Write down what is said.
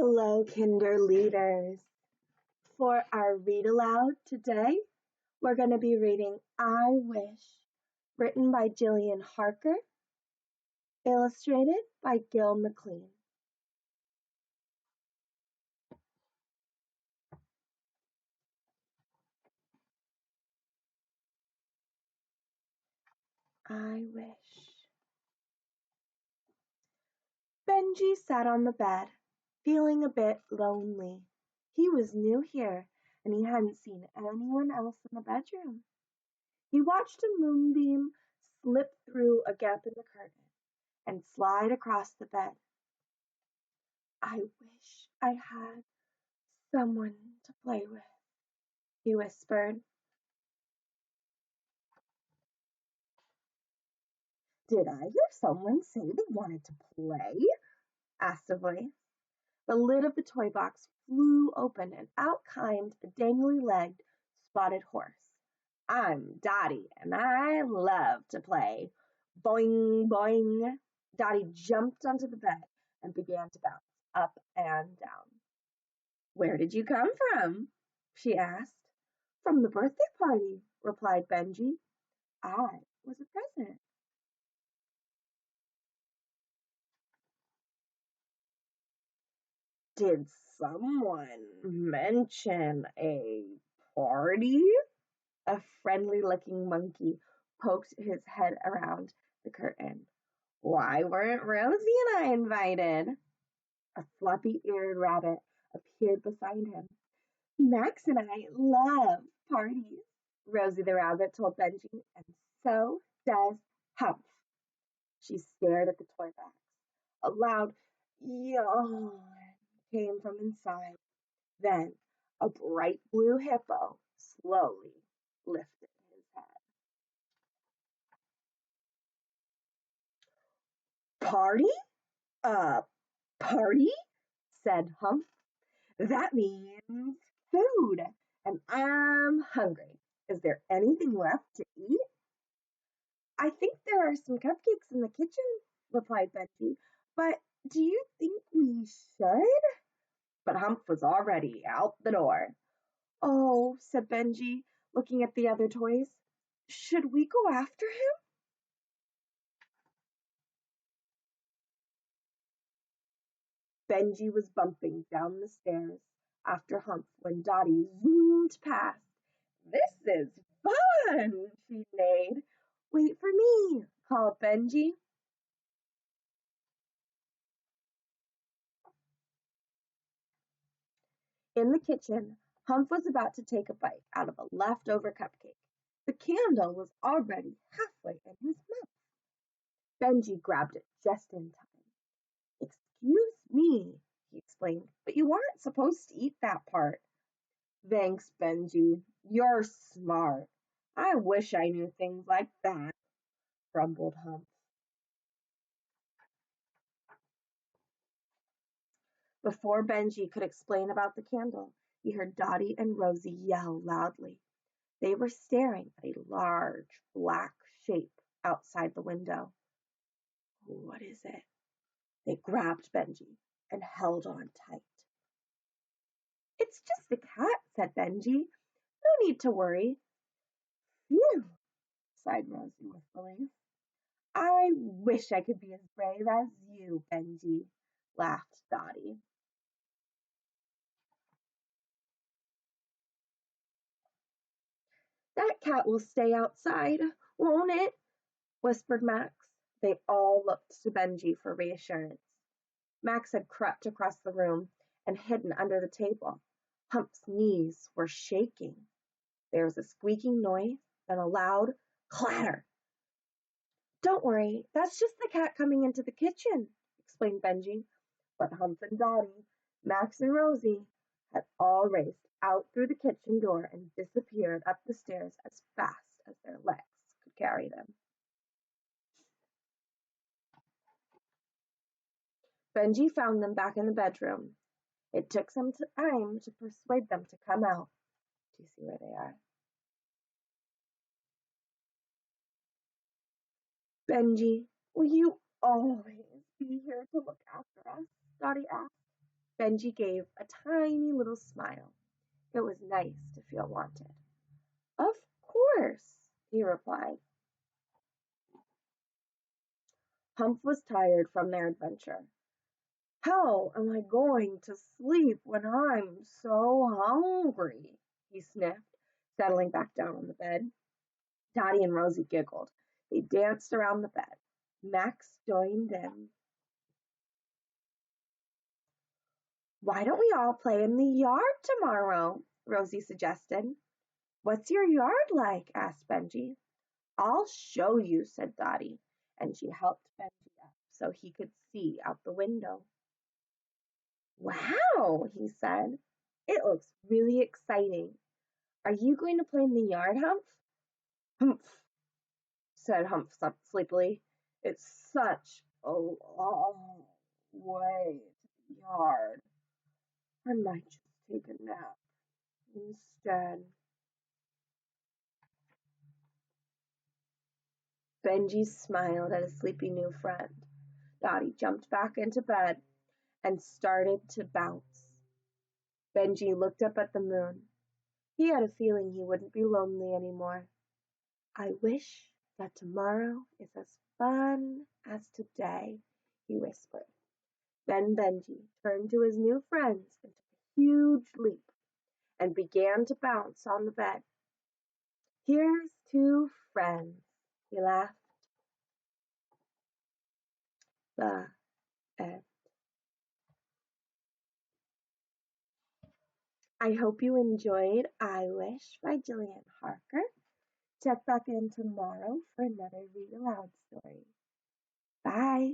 Hello, Kinder leaders. For our read aloud today, we're going to be reading I Wish, written by Jillian Harker, illustrated by Gill McLean. I wish. Benji sat on the bed, feeling a bit lonely. He was new here, and he hadn't seen anyone else in the bedroom. He watched a moonbeam slip through a gap in the curtain and slide across the bed. I wish I had someone to play with, he whispered. Did I hear someone say they wanted to play? Asked a voice. The lid of the toy box flew open and out climbed a dangly-legged spotted horse. I'm Dottie, and I love to play. Boing, boing. Dottie jumped onto the bed and began to bounce up and down. Where did you come from? She asked. From the birthday party, replied Benji. I was a present. Did someone mention a party? A friendly-looking monkey poked his head around the curtain. Why weren't Rosie and I invited? A floppy-eared rabbit appeared beside him. Max and I love parties, Rosie the rabbit told Benji, and so does Humph. She stared at the toy box. A loud yawn came from inside. Then a bright blue hippo slowly lifted his head. Party? Party? Said Humph. That means food, and I'm hungry. Is there anything left to eat? I think there are some cupcakes in the kitchen, replied Benji, but do you think we should? But Humph was already out the door. Oh, said Benji, looking at the other toys. Should we go after him? Benji was bumping down the stairs after Humph when Dottie zoomed past. This is fun, she neighed. Wait for me, called Benji. In the kitchen, Humph was about to take a bite out of a leftover cupcake. The candle was already halfway in his mouth. Benji grabbed it just in time. Excuse me, he explained, but you aren't supposed to eat that part. Thanks, Benji. You're smart. I wish I knew things like that, grumbled Humph. Before Benji could explain about the candle, he heard Dottie and Rosie yell loudly. They were staring at a large black shape outside the window. What is it? They grabbed Benji and held on tight. It's just a cat, said Benji. No need to worry. Phew, sighed Rosie with relief. I wish I could be as brave as you, Benji, laughed Dottie. That cat will stay outside, won't it? Whispered Max. They all looked to Benji for reassurance. Max had crept across the room and hidden under the table. Humph's knees were shaking. There was a squeaking noise and a loud clatter. Don't worry, that's just the cat coming into the kitchen, explained Benji. But Humph and Dottie, Max and Rosie had all raced out through the kitchen door and disappeared up the stairs as fast as their legs could carry them. Benji found them back in the bedroom. It took some time to persuade them to come out. Do you see where they are? Benji, will you always be here to look after us? Dottie asked. Benji gave a tiny little smile. It was nice to feel wanted. Of course, he replied. Humph was tired from their adventure. How am I going to sleep when I'm so hungry? He sniffed, settling back down on the bed. Dottie and Rosie giggled. They danced around the bed. Max joined in. Why don't we all play in the yard tomorrow? Rosie suggested. What's your yard like? Asked Benji. I'll show you, said Dottie, and she helped Benji up so he could see out the window. Wow, he said. It looks really exciting. Are you going to play in the yard, Humph? Humph, said Humph sleepily. It's such a long way to the yard. I might just take a nap instead. Benji smiled at his sleepy new friend. Dottie jumped back into bed and started to bounce. Benji looked up at the moon. He had a feeling he wouldn't be lonely anymore. I wish that tomorrow is as fun as today, he whispered. Then Benji turned to his new friends and took a huge leap and began to bounce on the bed. Here's to friends, he laughed. The end. I hope you enjoyed I Wish by Jillian Harker. Check back in tomorrow for another Read Aloud story. Bye.